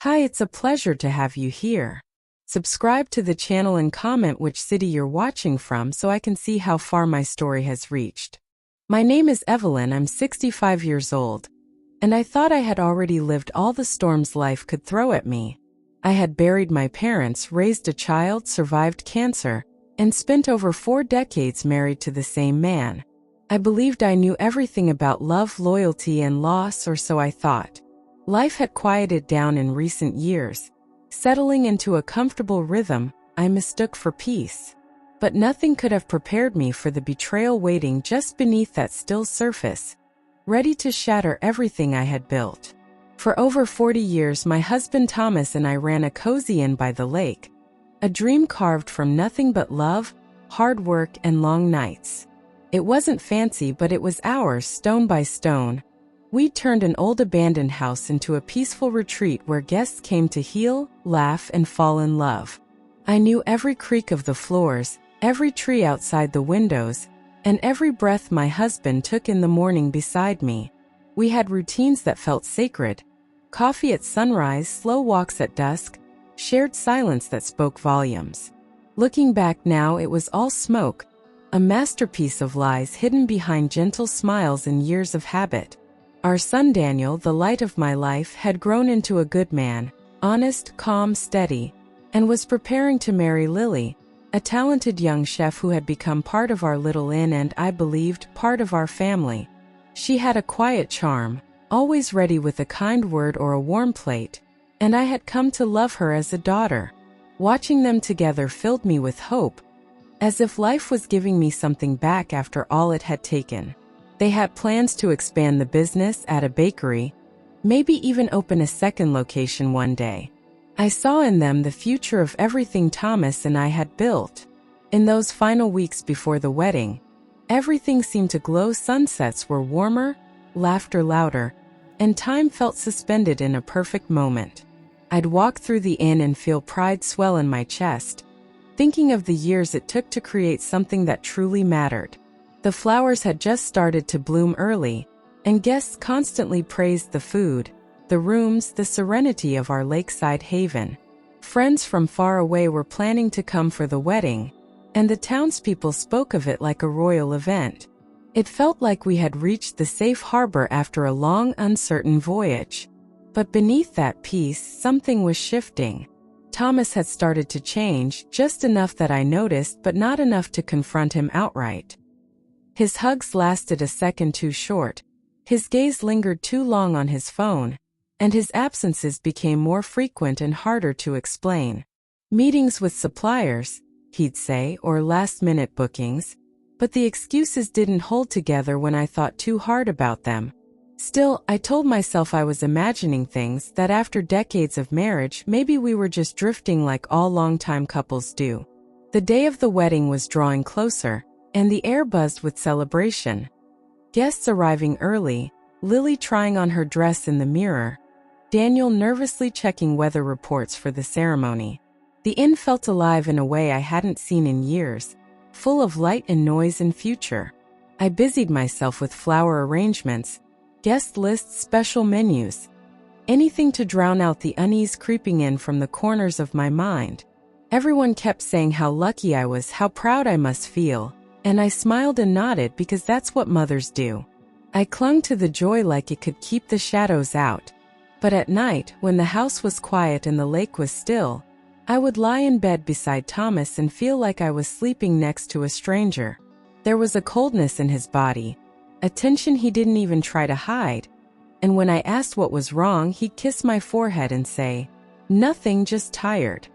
Hi, it's a pleasure to have you here. Subscribe to the channel and comment which city you're watching from so I can see how far my story has reached. My name is Evelyn, I'm 65 years old, and I thought I had already lived all the storms life could throw at me. I had buried my parents, raised a child, survived cancer, and spent over 4 decades married to the same man. I believed I knew everything about love, loyalty, and loss, or so I thought. Life had quieted down in recent years. Settling into a comfortable rhythm, I mistook for peace. But nothing could have prepared me for the betrayal waiting just beneath that still surface, ready to shatter everything I had built. For over 40 years, my husband Thomas and I ran a cozy inn by the lake, a dream carved from nothing but love, hard work, and long nights. It wasn't fancy, but it was ours, stone by stone. We turned an old abandoned house into a peaceful retreat where guests came to heal, laugh, and fall in love. I knew every creak of the floors, every tree outside the windows, and every breath my husband took in the morning beside me. We had routines that felt sacred. Coffee at sunrise, slow walks at dusk, shared silence that spoke volumes. Looking back now, it was all smoke, a masterpiece of lies hidden behind gentle smiles and years of habit. Our son Daniel, the light of my life, had grown into a good man, honest, calm, steady, and was preparing to marry Lily, a talented young chef who had become part of our little inn and, I believed, part of our family. She had a quiet charm, always ready with a kind word or a warm plate, and I had come to love her as a daughter. Watching them together filled me with hope, as if life was giving me something back after all it had taken. They had plans to expand the business, add a bakery, maybe even open a second location one day. I saw in them the future of everything Thomas and I had built. In those final weeks before the wedding, everything seemed to glow. Sunsets were warmer, laughter louder, and time felt suspended in a perfect moment. I'd walk through the inn and feel pride swell in my chest, thinking of the years it took to create something that truly mattered. The flowers had just started to bloom early, and guests constantly praised the food, the rooms, the serenity of our lakeside haven. Friends from far away were planning to come for the wedding, and the townspeople spoke of it like a royal event. It felt like we had reached the safe harbor after a long, uncertain voyage. But beneath that peace, something was shifting. Thomas had started to change, just enough that I noticed, but not enough to confront him outright. His hugs lasted a second too short, his gaze lingered too long on his phone, and his absences became more frequent and harder to explain. Meetings with suppliers, he'd say, or last-minute bookings, but the excuses didn't hold together when I thought too hard about them. Still, I told myself I was imagining things, that after decades of marriage, maybe we were just drifting like all longtime couples do. The day of the wedding was drawing closer, and the air buzzed with celebration. Guests arriving early, Lily trying on her dress in the mirror, Daniel nervously checking weather reports for the ceremony. The inn felt alive in a way I hadn't seen in years, full of light and noise and future. I busied myself with flower arrangements, guest lists, special menus, anything to drown out the unease creeping in from the corners of my mind. Everyone kept saying how lucky I was, how proud I must feel, and I smiled and nodded because that's what mothers do. I clung to the joy like it could keep the shadows out. But at night, when the house was quiet and the lake was still, I would lie in bed beside Thomas and feel like I was sleeping next to a stranger. There was a coldness in his body, a tension he didn't even try to hide, and when I asked what was wrong, he'd kiss my forehead and say, "Nothing, just tired."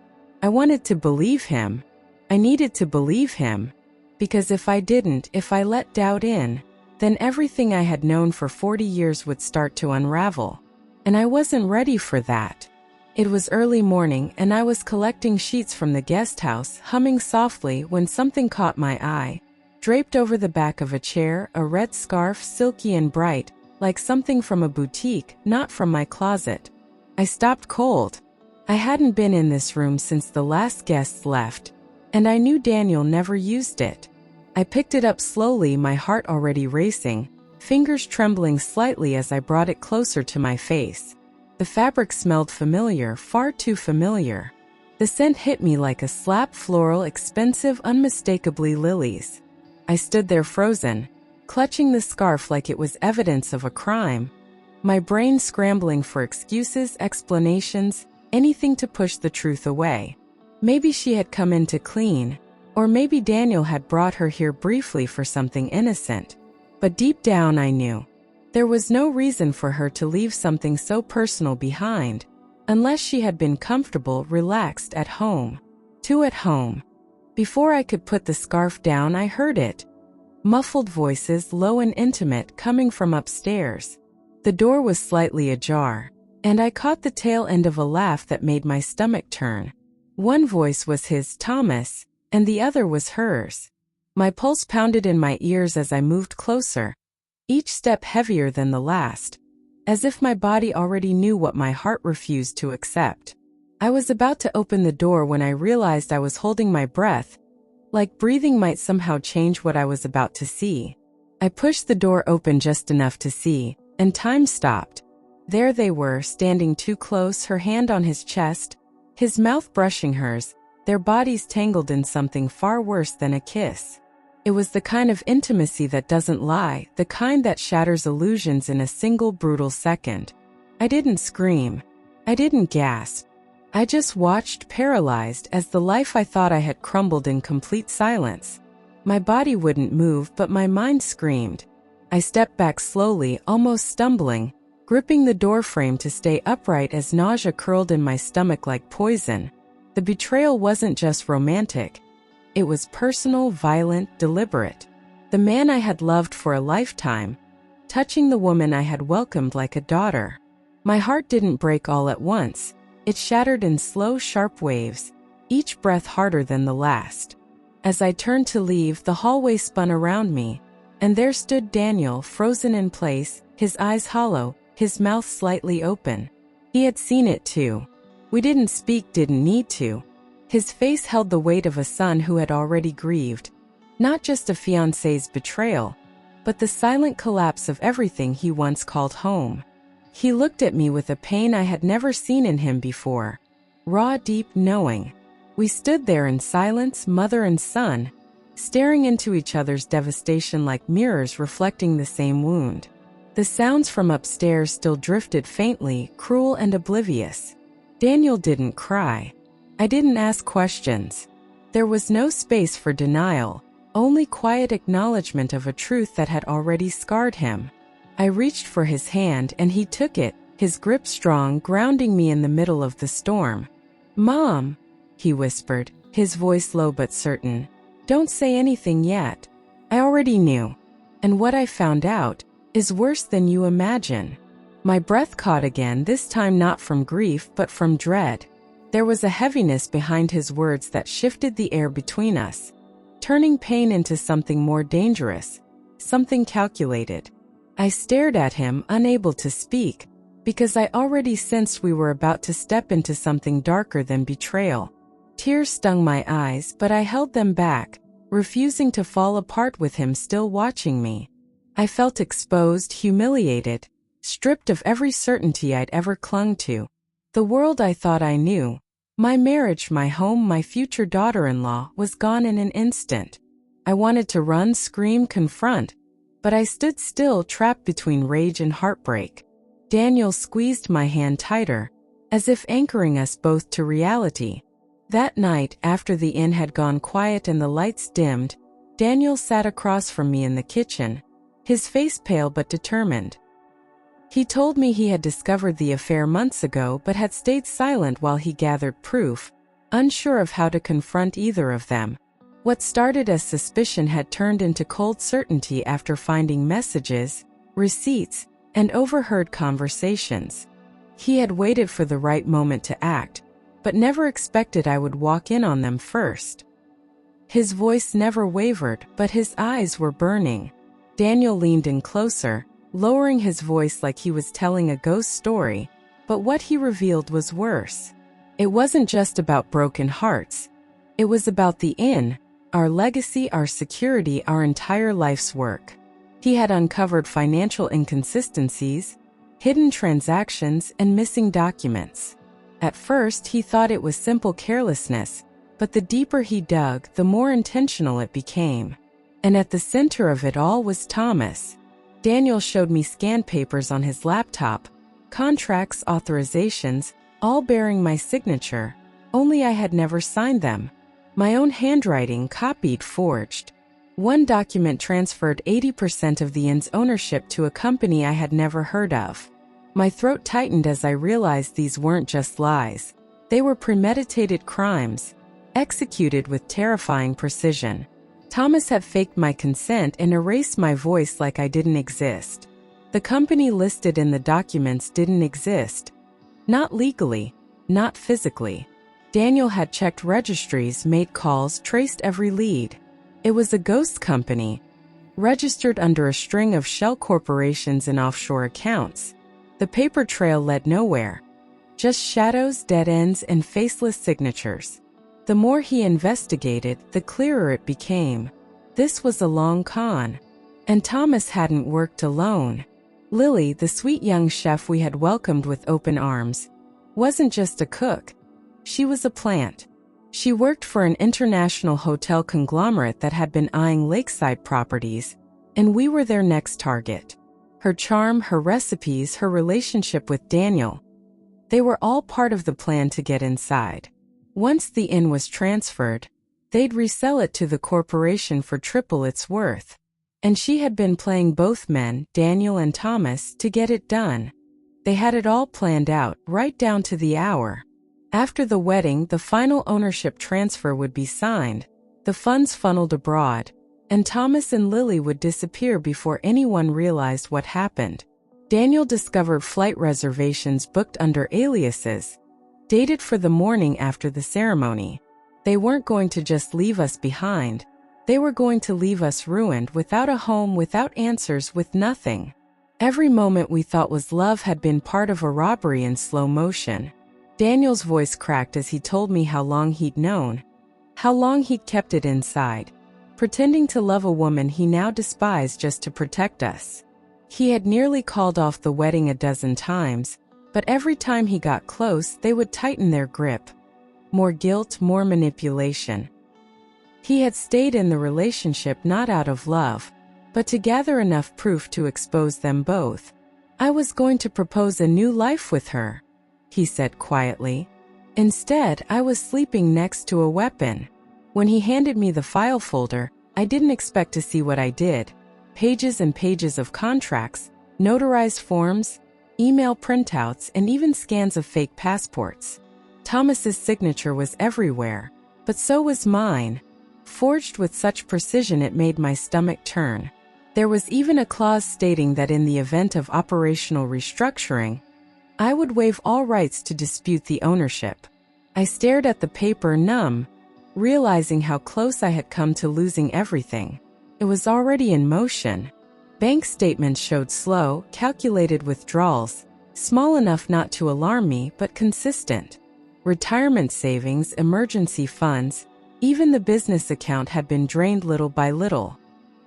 I wanted to believe him. I needed to believe him. Because if I didn't, if I let doubt in, then everything I had known for 40 years would start to unravel. And I wasn't ready for that. It was early morning and I was collecting sheets from the guest house, humming softly, when something caught my eye. Draped over the back of a chair, a red scarf, silky and bright, like something from a boutique, not from my closet. I stopped cold. I hadn't been in this room since the last guests left, and I knew Daniel never used it. I picked it up slowly, my heart already racing, fingers trembling slightly as I brought it closer to my face. The fabric smelled familiar, far too familiar. The scent hit me like a slap, floral, expensive, unmistakably lilies. I stood there frozen, clutching the scarf like it was evidence of a crime. My brain scrambling for excuses, explanations, anything to push the truth away. Maybe she had come in to clean, or maybe Daniel had brought her here briefly for something innocent. But deep down I knew there was no reason for her to leave something so personal behind, unless she had been comfortable, relaxed at home. At home. Before I could put the scarf down, I heard it. Muffled voices, low and intimate, coming from upstairs. The door was slightly ajar, and I caught the tail end of a laugh that made my stomach turn. One voice was his, Thomas, and the other was hers. My pulse pounded in my ears as I moved closer, each step heavier than the last, as if my body already knew what my heart refused to accept. I was about to open the door when I realized I was holding my breath, like breathing might somehow change what I was about to see. I pushed the door open just enough to see, and time stopped. There they were, standing too close, her hand on his chest, his mouth brushing hers, their bodies tangled in something far worse than a kiss. It was the kind of intimacy that doesn't lie, the kind that shatters illusions in a single brutal second. I didn't scream. I didn't gasp. I just watched, paralyzed, as the life I thought I had crumbled in complete silence. My body wouldn't move, but my mind screamed. I stepped back slowly, almost stumbling, gripping the doorframe to stay upright as nausea curled in my stomach like poison. The betrayal wasn't just romantic. It was personal, violent, deliberate. The man I had loved for a lifetime, touching the woman I had welcomed like a daughter. My heart didn't break all at once. It shattered in slow, sharp waves, each breath harder than the last. As I turned to leave, the hallway spun around me, and there stood Daniel, frozen in place, his eyes hollow, his mouth slightly open. He had seen it too. We didn't speak, didn't need to. His face held the weight of a son who had already grieved, not just a fiancé's betrayal, but the silent collapse of everything he once called home. He looked at me with a pain I had never seen in him before, raw, deep, knowing. We stood there in silence, mother and son, staring into each other's devastation like mirrors reflecting the same wound. The sounds from upstairs still drifted faintly, cruel and oblivious. Daniel didn't cry. I didn't ask questions. There was no space for denial, only quiet acknowledgement of a truth that had already scarred him. I reached for his hand and he took it, his grip strong, grounding me in the middle of the storm. "Mom," he whispered, his voice low but certain. "Don't say anything yet." I already knew. And what I found out is worse than you imagine. My breath caught again, this time not from grief but from dread. There was a heaviness behind his words that shifted the air between us, turning pain into something more dangerous, something calculated. I stared at him, unable to speak, because I already sensed we were about to step into something darker than betrayal. Tears stung my eyes, but I held them back, refusing to fall apart with him still watching me. I felt exposed, humiliated, stripped of every certainty I'd ever clung to. The world I thought I knew, my marriage, my home, my future daughter-in-law, was gone in an instant. I wanted to run, scream, confront, but I stood still, trapped between rage and heartbreak. Daniel squeezed my hand tighter, as if anchoring us both to reality. That night, after the inn had gone quiet and the lights dimmed, Daniel sat across from me in the kitchen, his face pale but determined. He told me he had discovered the affair months ago but had stayed silent while he gathered proof, unsure of how to confront either of them. What started as suspicion had turned into cold certainty after finding messages, receipts, and overheard conversations. He had waited for the right moment to act, but never expected I would walk in on them first. His voice never wavered, but his eyes were burning. Daniel leaned in closer, lowering his voice like he was telling a ghost story, but what he revealed was worse. It wasn't just about broken hearts. It was about the inn, our legacy, our security, our entire life's work. He had uncovered financial inconsistencies, hidden transactions, and missing documents. At first, he thought it was simple carelessness, but the deeper he dug, the more intentional it became. And at the center of it all was Thomas. Daniel showed me scanned papers on his laptop, contracts, authorizations, all bearing my signature, only I had never signed them. My own handwriting, copied, forged. One document transferred 80% of the IN's ownership to a company I had never heard of. My throat tightened as I realized these weren't just lies. They were premeditated crimes, executed with terrifying precision. Thomas had faked my consent and erased my voice like I didn't exist. The company listed in the documents didn't exist. Not legally, not physically. Daniel had checked registries, made calls, traced every lead. It was a ghost company, registered under a string of shell corporations and offshore accounts. The paper trail led nowhere. Just shadows, dead ends, and faceless signatures. The more he investigated, the clearer it became. This was a long con. And Thomas hadn't worked alone. Lily, the sweet young chef we had welcomed with open arms, wasn't just a cook. She was a plant. She worked for an international hotel conglomerate that had been eyeing lakeside properties, and we were their next target. Her charm, her recipes, her relationship with Daniel. They were all part of the plan to get inside. Once the inn was transferred, they'd resell it to the corporation for triple its worth. And she had been playing both men, Daniel and Thomas, to get it done. They had it all planned out, right down to the hour. After the wedding, the final ownership transfer would be signed, the funds funneled abroad, and Thomas and Lily would disappear before anyone realized what happened. Daniel discovered flight reservations booked under aliases, dated for the morning after the ceremony. They weren't going to just leave us behind. They were going to leave us ruined, without a home, without answers, with nothing. Every moment we thought was love had been part of a robbery in slow motion. Daniel's voice cracked as he told me how long he'd known, how long he'd kept it inside, pretending to love a woman he now despised just to protect us. He had nearly called off the wedding a dozen times, but every time he got close, they would tighten their grip. More guilt, more manipulation. He had stayed in the relationship not out of love, but to gather enough proof to expose them both. I was going to propose a new life with her, he said quietly. Instead, I was sleeping next to a weapon. When he handed me the file folder, I didn't expect to see what I did. Pages and pages of contracts, notarized forms, email printouts, and even scans of fake passports. Thomas's signature was everywhere, but so was mine, forged with such precision it made my stomach turn. There was even a clause stating that in the event of operational restructuring, I would waive all rights to dispute the ownership. I stared at the paper, numb, realizing how close I had come to losing everything. It was already in motion. Bank statements showed slow, calculated withdrawals, small enough not to alarm me but consistent. Retirement savings, emergency funds, even the business account had been drained little by little.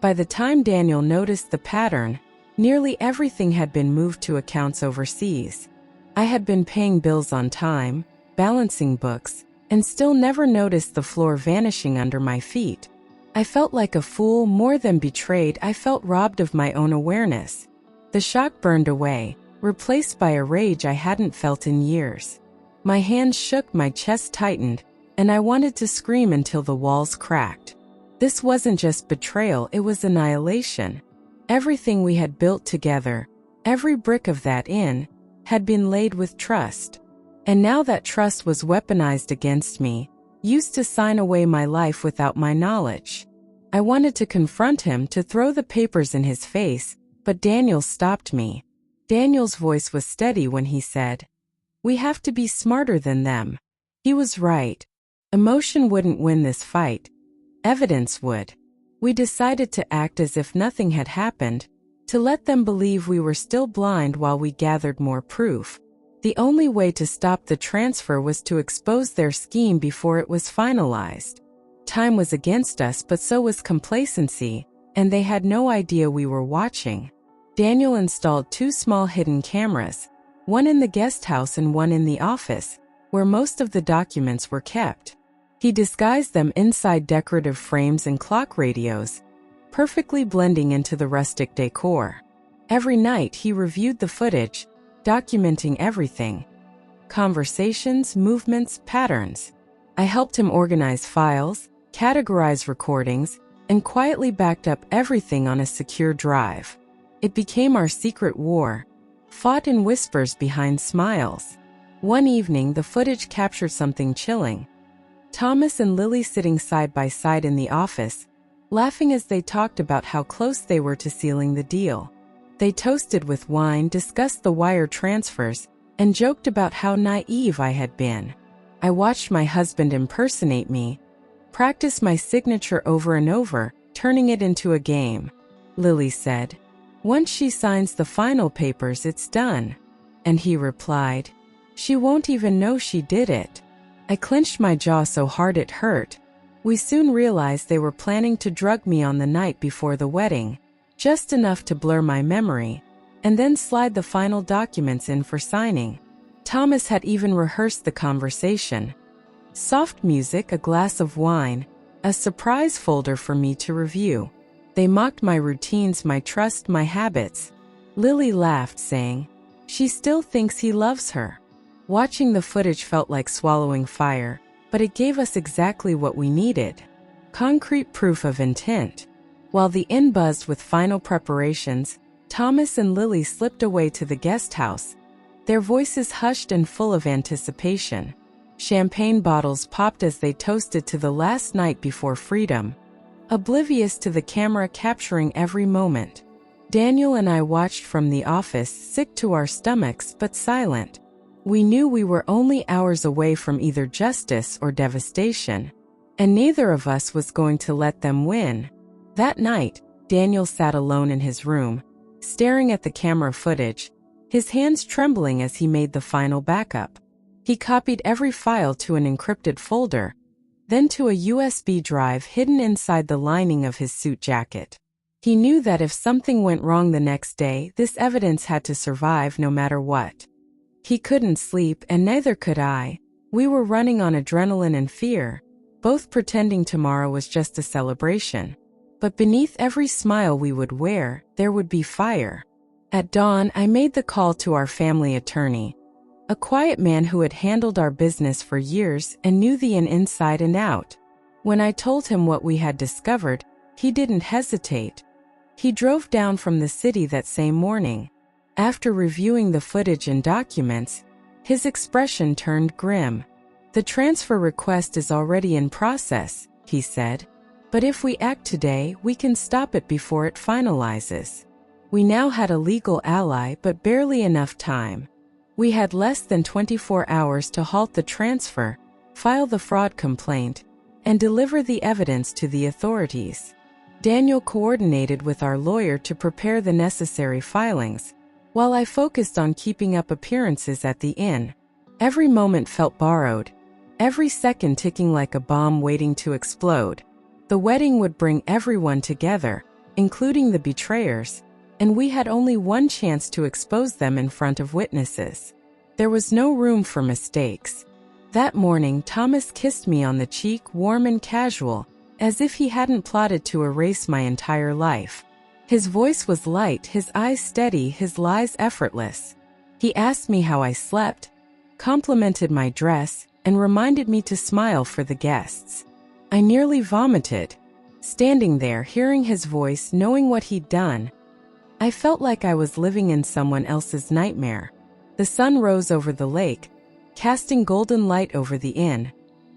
By the time Daniel noticed the pattern, nearly everything had been moved to accounts overseas. I had been paying bills on time, balancing books, and still never noticed the floor vanishing under my feet. I felt like a fool, more than betrayed. I felt robbed of my own awareness. The shock burned away, replaced by a rage I hadn't felt in years. My hands shook, my chest tightened, and I wanted to scream until the walls cracked. This wasn't just betrayal, it was annihilation. Everything we had built together, every brick of that inn, had been laid with trust. And now that trust was weaponized against me, used to sign away my life without my knowledge. I wanted to confront him, to throw the papers in his face, but Daniel stopped me. Daniel's voice was steady when he said, "We have to be smarter than them." He was right. Emotion wouldn't win this fight. Evidence would. We decided to act as if nothing had happened, to let them believe we were still blind while we gathered more proof. The only way to stop the transfer was to expose their scheme before it was finalized. Time was against us, but so was complacency, and they had no idea we were watching. Daniel installed 2 small hidden cameras, one in the guest house and one in the office, where most of the documents were kept. He disguised them inside decorative frames and clock radios, perfectly blending into the rustic decor. Every night he reviewed the footage, documenting everything: conversations, movements, patterns. I helped him organize files, categorize recordings, and quietly backed up everything on a secure drive. It became our secret war, fought in whispers behind smiles. One evening, the footage captured something chilling. Thomas and Lily sitting side by side in the office, laughing as they talked about how close they were to sealing the deal. They toasted with wine, discussed the wire transfers, and joked about how naive I had been. I watched my husband impersonate me, practice my signature over and over, turning it into a game. Lily said, "Once she signs the final papers, it's done." And he replied, "She won't even know she did it." I clenched my jaw so hard it hurt. We soon realized they were planning to drug me on the night before the wedding, just enough to blur my memory, and then slide the final documents in for signing. Thomas had even rehearsed the conversation. Soft music, a glass of wine, a surprise folder for me to review. They mocked my routines, my trust, my habits. Lily laughed, saying, "She still thinks he loves her." Watching the footage felt like swallowing fire, but it gave us exactly what we needed: concrete proof of intent. While the inn buzzed with final preparations, Thomas and Lily slipped away to the guest house, their voices hushed and full of anticipation. Champagne bottles popped as they toasted to the last night before freedom, oblivious to the camera capturing every moment. Daniel and I watched from the office, sick to our stomachs but silent. We knew we were only hours away from either justice or devastation, and neither of us was going to let them win. That night, Daniel sat alone in his room, staring at the camera footage, his hands trembling as he made the final backup. He copied every file to an encrypted folder, then to a USB drive hidden inside the lining of his suit jacket. He knew that if something went wrong the next day, this evidence had to survive no matter what. He couldn't sleep, and neither could I. We were running on adrenaline and fear, both pretending tomorrow was just a celebration. But beneath every smile we would wear, there would be fire. At dawn, I made the call to our family attorney, a quiet man who had handled our business for years and knew the inn inside and out. When I told him what we had discovered, he didn't hesitate. He drove down from the city that same morning. After reviewing the footage and documents, his expression turned grim. "The transfer request is already in process," he said. "But if we act today, we can stop it before it finalizes." We now had a legal ally, but barely enough time. We had less than 24 hours to halt the transfer, file the fraud complaint, and deliver the evidence to the authorities. Daniel coordinated with our lawyer to prepare the necessary filings, while I focused on keeping up appearances at the inn. Every moment felt borrowed, every second ticking like a bomb waiting to explode. The wedding would bring everyone together, including the betrayers, and we had only one chance to expose them in front of witnesses. There was no room for mistakes. That morning, Thomas kissed me on the cheek, warm and casual, as if he hadn't plotted to erase my entire life. His voice was light, his eyes steady, his lies effortless. He asked me how I slept, complimented my dress, and reminded me to smile for the guests. I nearly vomited. Standing there, hearing his voice, knowing what he'd done, I felt like I was living in someone else's nightmare. The sun rose over the lake, casting golden light over the inn,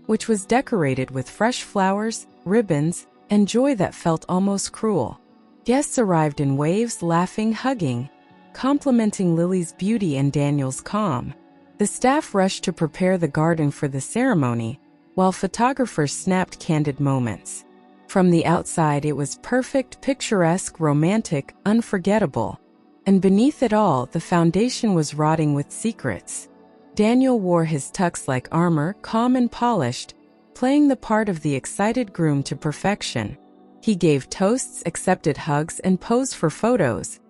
which was decorated with fresh flowers, ribbons, and joy that felt almost cruel. Guests arrived in waves, laughing, hugging, complimenting Lily's beauty and Daniel's calm. The staff rushed to prepare the garden for the ceremony, while photographers snapped candid moments. From the outside, it was perfect, picturesque, romantic, unforgettable. And beneath it all, the foundation was rotting with secrets. Daniel wore his tux like armor, calm and polished, playing the part of the excited groom to perfection. He gave toasts, accepted hugs, and posed for photos,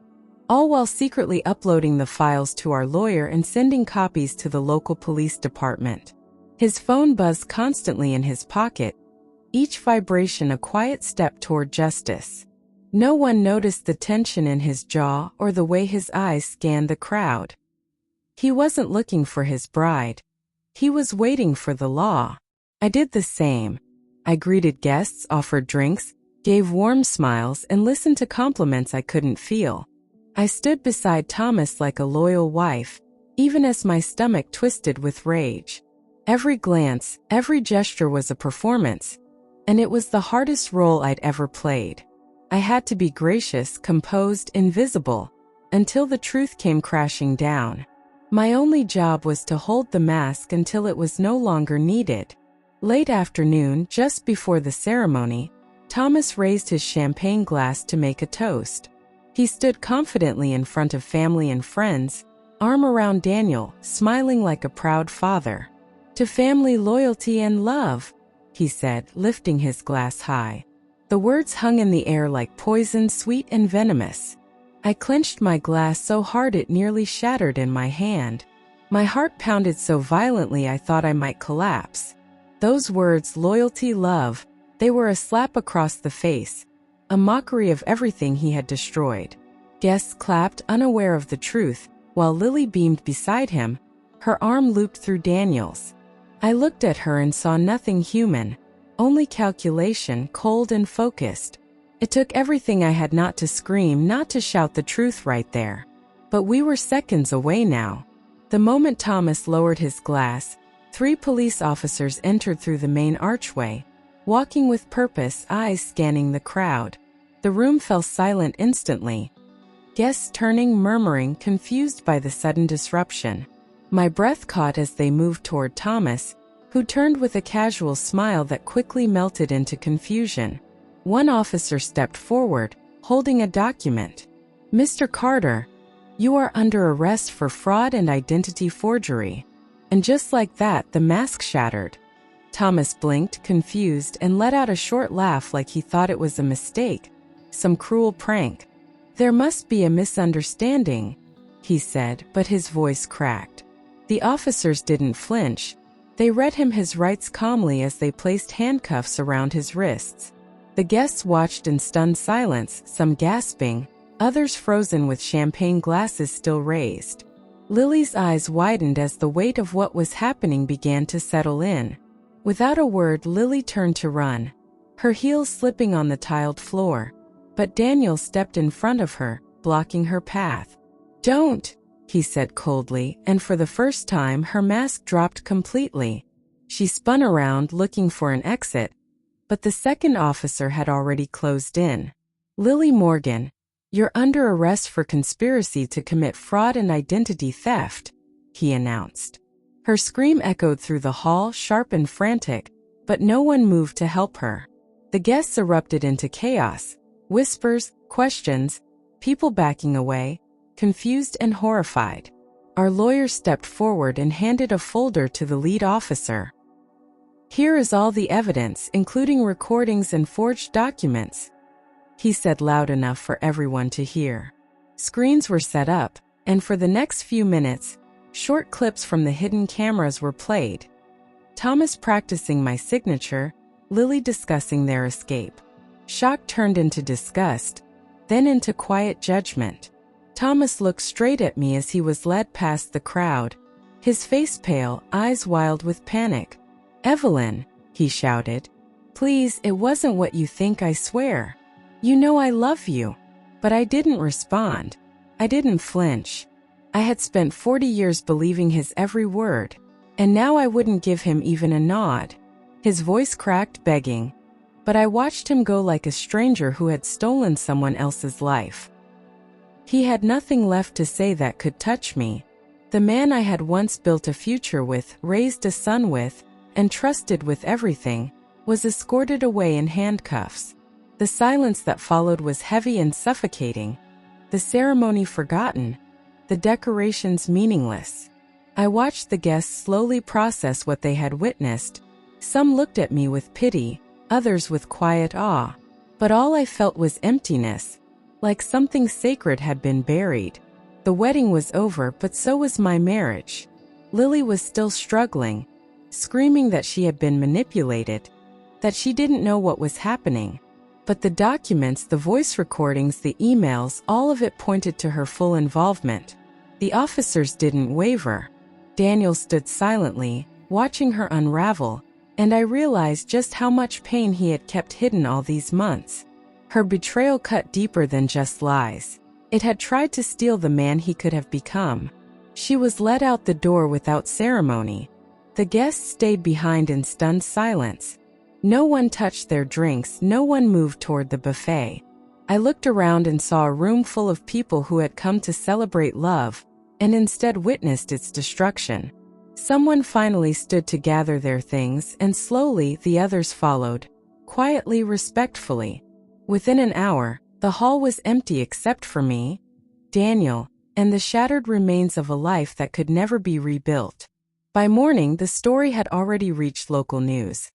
all while secretly uploading the files to our lawyer and sending copies to the local police department. His phone buzzed constantly in his pocket, each vibration a quiet step toward justice. No one noticed the tension in his jaw or the way his eyes scanned the crowd. He wasn't looking for his bride. He was waiting for the law. I did the same. I greeted guests, offered drinks, gave warm smiles, and listened to compliments I couldn't feel. I stood beside Thomas like a loyal wife, even as my stomach twisted with rage. Every glance, every gesture was a performance, and it was the hardest role I'd ever played. I had to be gracious, composed, invisible, until the truth came crashing down. My only job was to hold the mask until it was no longer needed. Late afternoon, just before the ceremony, Thomas raised his champagne glass to make a toast. He stood confidently in front of family and friends, arm around Daniel, smiling like a proud father. "To family, loyalty, and love," he said, lifting his glass high. The words hung in the air like poison, sweet and venomous. I clenched my glass so hard it nearly shattered in my hand. My heart pounded so violently I thought I might collapse. Those words, loyalty, love, they were a slap across the face, a mockery of everything he had destroyed. Guests clapped, unaware of the truth, while Lily beamed beside him, her arm looped through Daniel's. I looked at her and saw nothing human, only calculation, cold and focused. It took everything I had not to scream, not to shout the truth right there. But we were seconds away now. The moment Thomas lowered his glass, 3 police officers entered through the main archway, walking with purpose, eyes scanning the crowd. The room fell silent instantly. Guests turning, murmuring, confused by the sudden disruption. My breath caught as they moved toward Thomas, who turned with a casual smile that quickly melted into confusion. One officer stepped forward, holding a document. "Mr. Carter, you are under arrest for fraud and identity forgery." And just like that, the mask shattered. Thomas blinked, confused, and let out a short laugh like he thought it was a mistake, some cruel prank. "There must be a misunderstanding," he said, but his voice cracked. The officers didn't flinch. They read him his rights calmly as they placed handcuffs around his wrists. The guests watched in stunned silence, some gasping, others frozen with champagne glasses still raised. Lily's eyes widened as the weight of what was happening began to settle in. Without a word, Lily turned to run, her heels slipping on the tiled floor. But Daniel stepped in front of her, blocking her path. "Don't," he said coldly, and for the first time her mask dropped completely. She spun around, looking for an exit, but the second officer had already closed in. "Lily Morgan, you're under arrest for conspiracy to commit fraud and identity theft," he announced. Her scream echoed through the hall, sharp and frantic, but no one moved to help her. The guests erupted into chaos, whispers, questions, people backing away, confused and horrified. Our lawyer stepped forward and handed a folder to the lead officer. "Here is all the evidence, including recordings and forged documents," he said loud enough for everyone to hear. Screens were set up, and for the next few minutes, short clips from the hidden cameras were played. Thomas practicing my signature, Lily discussing their escape. Shock turned into disgust, then into quiet judgment. Thomas looked straight at me as he was led past the crowd, his face pale, eyes wild with panic. "Evelyn," he shouted, "please, it wasn't what you think, I swear. You know I love you." But I didn't respond. I didn't flinch. I had spent 40 years believing his every word, and now I wouldn't give him even a nod. His voice cracked, begging, but I watched him go like a stranger who had stolen someone else's life. He had nothing left to say that could touch me. The man I had once built a future with, raised a son with, and trusted with everything, was escorted away in handcuffs. The silence that followed was heavy and suffocating, the ceremony forgotten, the decorations meaningless. I watched the guests slowly process what they had witnessed. Some looked at me with pity, others with quiet awe. But all I felt was emptiness, like something sacred had been buried. The wedding was over, but so was my marriage. Lily was still struggling, screaming that she had been manipulated, that she didn't know what was happening. But the documents, the voice recordings, the emails, all of it pointed to her full involvement. The officers didn't waver. Daniel stood silently, watching her unravel, and I realized just how much pain he had kept hidden all these months. Her betrayal cut deeper than just lies. It had tried to steal the man he could have become. She was led out the door without ceremony. The guests stayed behind in stunned silence. No one touched their drinks, no one moved toward the buffet. I looked around and saw a room full of people who had come to celebrate love, and instead witnessed its destruction. Someone finally stood to gather their things, and slowly the others followed, quietly, respectfully. Within an hour, the hall was empty except for me, Daniel, and the shattered remains of a life that could never be rebuilt. By morning, the story had already reached local news.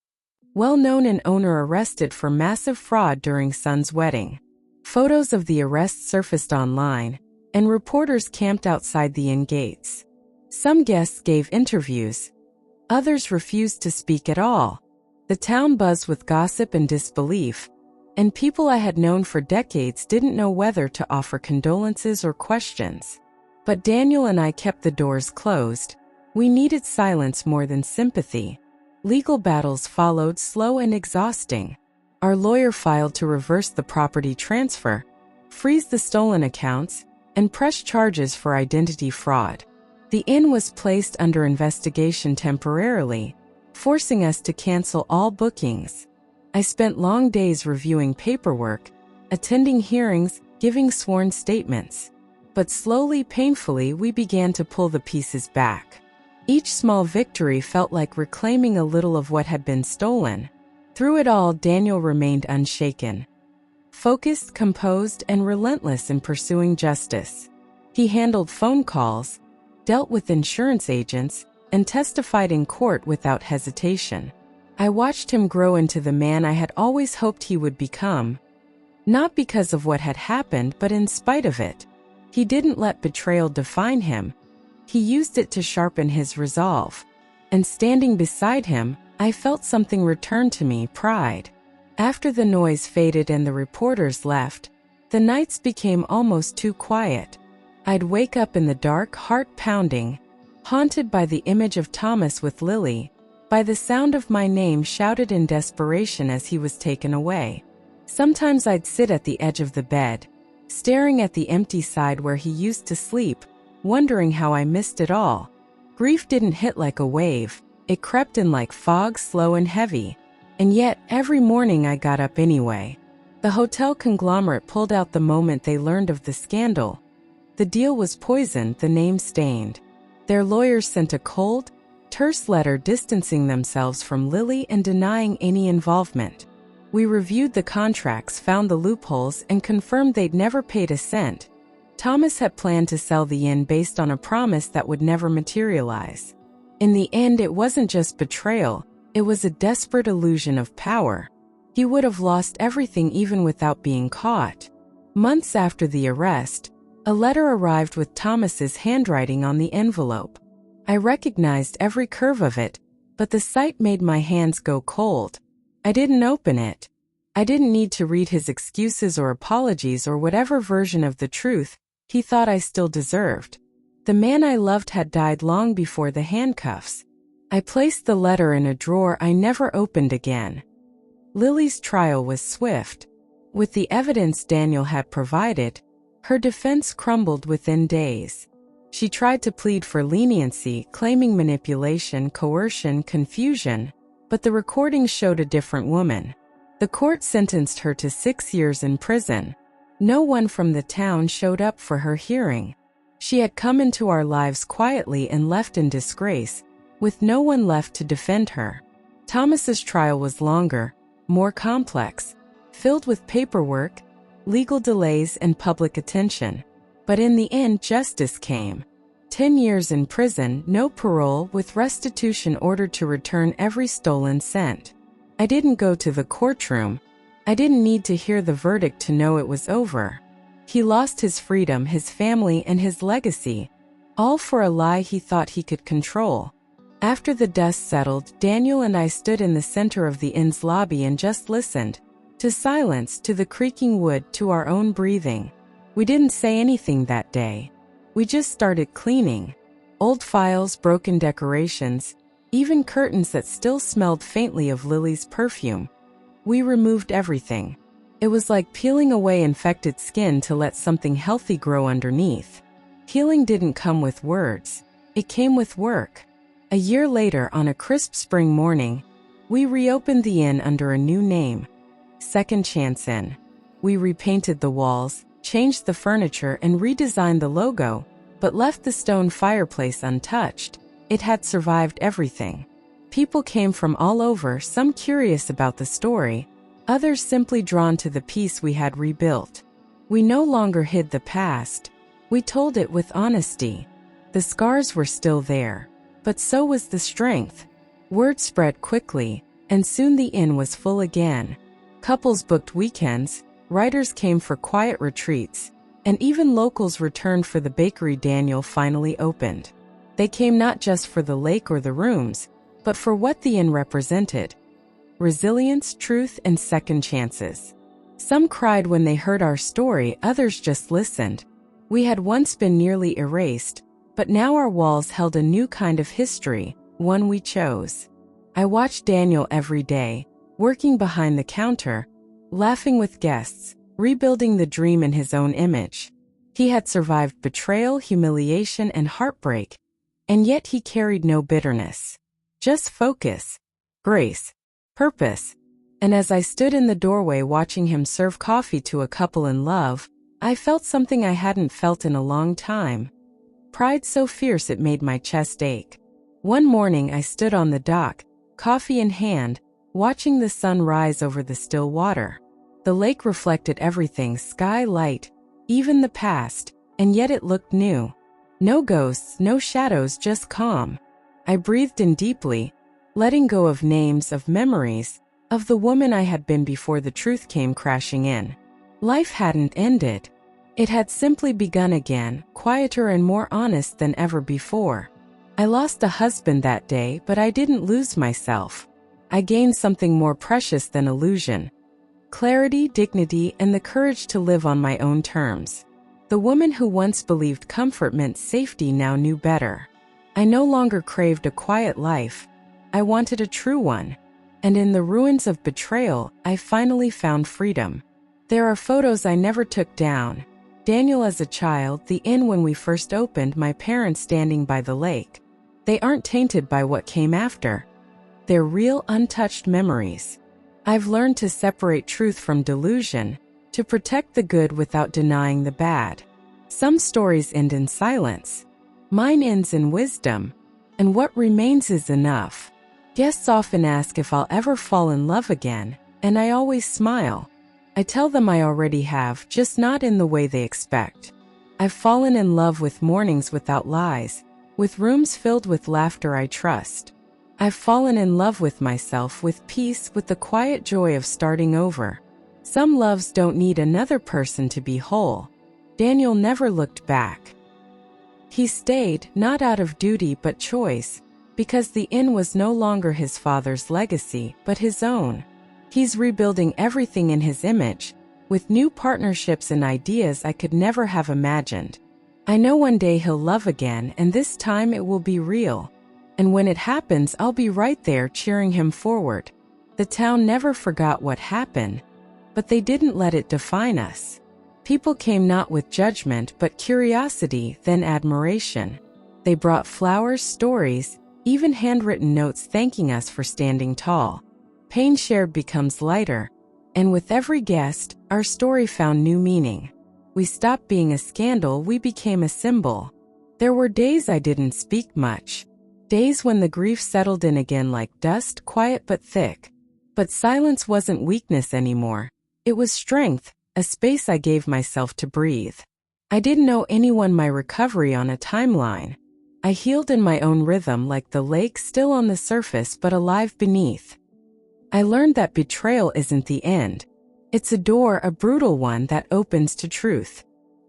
Well-known and owner arrested for massive fraud during son's wedding. Photos of the arrest surfaced online, and reporters camped outside the inn gates. Some guests gave interviews. Others refused to speak at all. The town buzzed with gossip and disbelief, and people I had known for decades didn't know whether to offer condolences or questions. But Daniel and I kept the doors closed. We needed silence more than sympathy. Legal battles followed, slow and exhausting. Our lawyer filed to reverse the property transfer, freeze the stolen accounts, and press charges for identity fraud. The inn was placed under investigation temporarily, forcing us to cancel all bookings. I spent long days reviewing paperwork, attending hearings, giving sworn statements. But slowly, painfully, we began to pull the pieces back. Each small victory felt like reclaiming a little of what had been stolen. Through it all, Daniel remained unshaken, focused, composed, and relentless in pursuing justice. He handled phone calls, dealt with insurance agents, and testified in court without hesitation. I watched him grow into the man I had always hoped he would become. Not because of what had happened, but in spite of it. He didn't let betrayal define him. He used it to sharpen his resolve. And standing beside him, I felt something return to me, pride. After the noise faded and the reporters left, the nights became almost too quiet. I'd wake up in the dark, heart pounding, haunted by the image of Thomas with Lily, by the sound of my name shouted in desperation as he was taken away. Sometimes I'd sit at the edge of the bed, staring at the empty side where he used to sleep, wondering how I missed it all. Grief didn't hit like a wave, it crept in like fog, slow and heavy. And yet, every morning I got up anyway. The hotel conglomerate pulled out the moment they learned of the scandal. The deal was poisoned, the name stained. Their lawyers sent a cold, terse letter distancing themselves from Lily and denying any involvement. We reviewed the contracts, found the loopholes, and confirmed they'd never paid a cent. Thomas had planned to sell the inn based on a promise that would never materialize. In the end, it wasn't just betrayal, it was a desperate illusion of power. He would have lost everything even without being caught. Months after the arrest, a letter arrived with Thomas's handwriting on the envelope. I recognized every curve of it, but the sight made my hands go cold. I didn't open it. I didn't need to read his excuses or apologies or whatever version of the truth he thought I still deserved. The man I loved had died long before the handcuffs. I placed the letter in a drawer I never opened again. Lily's trial was swift. With the evidence Daniel had provided, her defense crumbled within days. She tried to plead for leniency, claiming manipulation, coercion, confusion, but the recordings showed a different woman. The court sentenced her to 6 years in prison. No one from the town showed up for her hearing. She had come into our lives quietly and left in disgrace, with no one left to defend her. Thomas's trial was longer, more complex, filled with paperwork, legal delays, and public attention. But in the end, justice came. 10 years in prison, no parole, with restitution ordered to return every stolen cent. I didn't go to the courtroom. I didn't need to hear the verdict to know it was over. He lost his freedom, his family, and his legacy, all for a lie he thought he could control. After the dust settled, Daniel and I stood in the center of the inn's lobby and just listened. To silence, to the creaking wood, to our own breathing. We didn't say anything that day. We just started cleaning. Old files, broken decorations, even curtains that still smelled faintly of Lily's perfume. We removed everything. It was like peeling away infected skin to let something healthy grow underneath. Healing didn't come with words. It came with work. A year later, on a crisp spring morning, we reopened the inn under a new name, Second Chance Inn. We repainted the walls, changed the furniture, and redesigned the logo, but left the stone fireplace untouched. It had survived everything. People came from all over, some curious about the story, others simply drawn to the piece we had rebuilt. We no longer hid the past. We told it with honesty. The scars were still there, but so was the strength. Word spread quickly, and soon the inn was full again. Couples booked weekends, writers came for quiet retreats, and even locals returned for the bakery Daniel finally opened. They came not just for the lake or the rooms, but for what the inn represented: resilience, truth, and second chances. Some cried when they heard our story, others just listened. We had once been nearly erased, but now our walls held a new kind of history, one we chose. I watched Daniel every day, working behind the counter, laughing with guests, rebuilding the dream in his own image. He had survived betrayal, humiliation, and heartbreak, and yet he carried no bitterness. Just focus, grace, purpose. And as I stood in the doorway watching him serve coffee to a couple in love, I felt something I hadn't felt in a long time. Pride so fierce it made my chest ache. One morning I stood on the dock, coffee in hand, watching the sun rise over the still water. The lake reflected everything: sky, light, even the past, and yet it looked new. No ghosts, no shadows, just calm. I breathed in deeply, letting go of names, of memories, of the woman I had been before the truth came crashing in. Life hadn't ended. It had simply begun again, quieter and more honest than ever before. I lost a husband that day, but I didn't lose myself. I gained something more precious than illusion: clarity, dignity, and the courage to live on my own terms. The woman who once believed comfort meant safety now knew better. I no longer craved a quiet life. I wanted a true one. And in the ruins of betrayal, I finally found freedom. There are photos I never took down. Daniel as a child, the inn when we first opened, my parents standing by the lake. They aren't tainted by what came after. They're real, untouched memories. I've learned to separate truth from delusion, to protect the good without denying the bad. Some stories end in silence. Mine ends in wisdom. And what remains is enough. Guests often ask if I'll ever fall in love again, and I always smile. I tell them I already have, just not in the way they expect. I've fallen in love with mornings without lies, with rooms filled with laughter I trust. I've fallen in love with myself, with peace, with the quiet joy of starting over. Some loves don't need another person to be whole. Daniel never looked back. He stayed, not out of duty but choice, because the inn was no longer his father's legacy, but his own. He's rebuilding everything in his image, with new partnerships and ideas I could never have imagined. I know one day he'll love again, and this time it will be real. And when it happens, I'll be right there cheering him forward. The town never forgot what happened, but they didn't let it define us. People came not with judgment but curiosity, then admiration. They brought flowers, stories, even handwritten notes thanking us for standing tall. Pain shared becomes lighter, and with every guest, our story found new meaning. We stopped being a scandal, we became a symbol. There were days I didn't speak much. Days when the grief settled in again like dust, quiet but thick. But silence wasn't weakness anymore. It was strength, a space I gave myself to breathe. I didn't owe anyone my recovery on a timeline. I healed in my own rhythm, like the lake, still on the surface but alive beneath. I learned that betrayal isn't the end. It's a door, a brutal one, that opens to truth.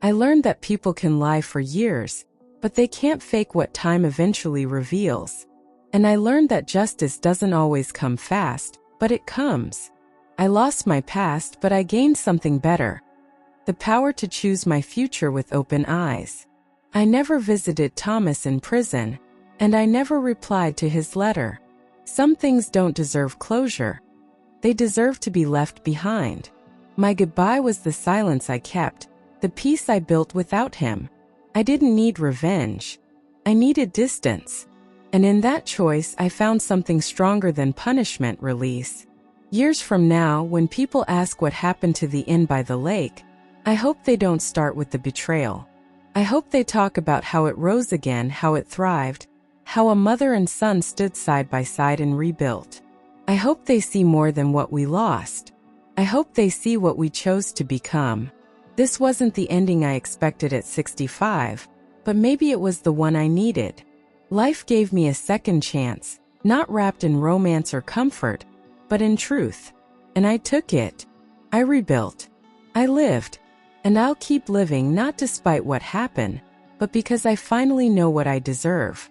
I learned that people can lie for years, but they can't fake what time eventually reveals. And I learned that justice doesn't always come fast, but it comes. I lost my past, but I gained something better. The power to choose my future with open eyes. I never visited Thomas in prison, and I never replied to his letter. Some things don't deserve closure. They deserve to be left behind. My goodbye was the silence I kept, the peace I built without him. I didn't need revenge. I needed distance. And in that choice, I found something stronger than punishment: release. Years from now, when people ask what happened to the inn by the lake, I hope they don't start with the betrayal. I hope they talk about how it rose again, how it thrived, how a mother and son stood side by side and rebuilt. I hope they see more than what we lost. I hope they see what we chose to become. This wasn't the ending I expected at 65, but maybe it was the one I needed. Life gave me a second chance, not wrapped in romance or comfort, but in truth. And I took it. I rebuilt. I lived. And I'll keep living, not despite what happened, but because I finally know what I deserve.